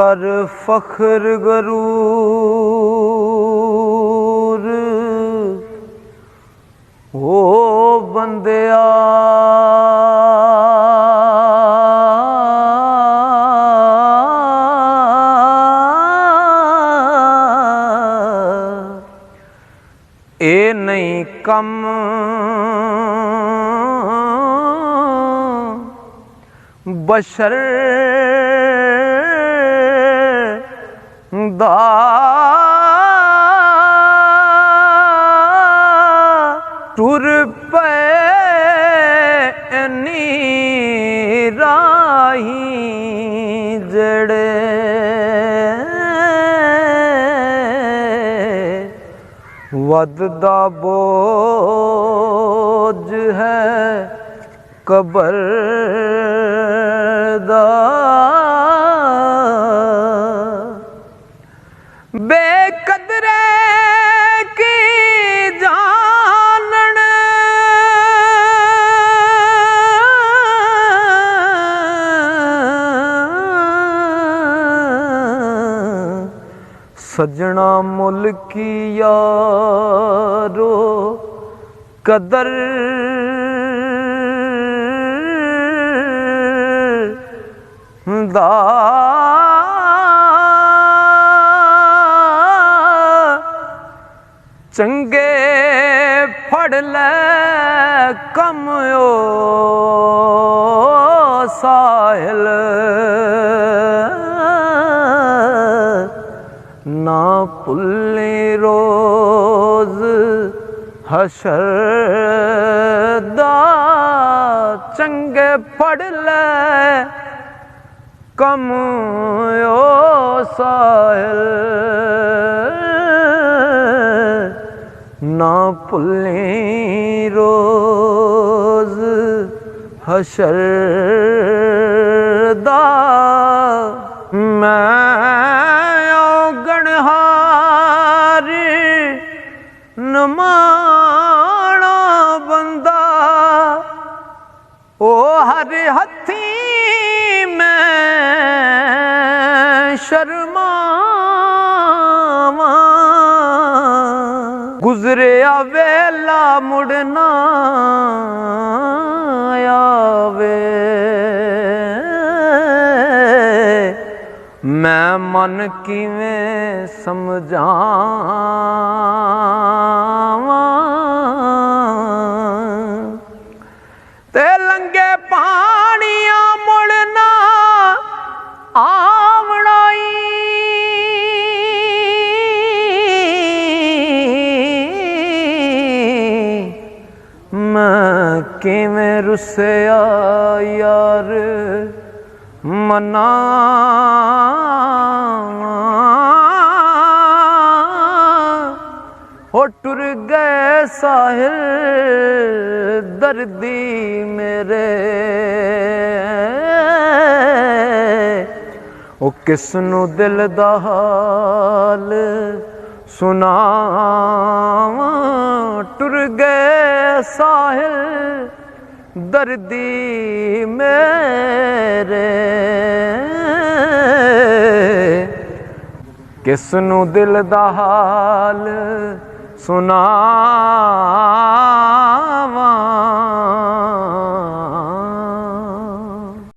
कर फख्र गरूर ओ बंदिया ए नहीं कम बशर दा टुर पे नी राही जड़े वददा बोझ है कबर दा बेकदरे की जानन सजना मुल की यारो कदर दा चंगे फड़ ले कम ओ साहिल ना भुल्ले रोज हशर दा चंगे फड़ ले कम ओ साहिल ना भुल्ले रोज हशर दा मैं औगणहारी नमाणा बंदा ओ हर हथी मैं शर्मावा गुजरिया वेला मुड़ना आवे मैं मन किवें समझावा ते लंगे पानिया मुड़ना आवड़ाई मैं किवें रुसया यार मना हो टुर गए साहिल दर्दी मेरे ओ किसनू दिल दा हाल सुनावा टुर गए साहिल दर्दी मेरे किसनू दिल दा हाल सुना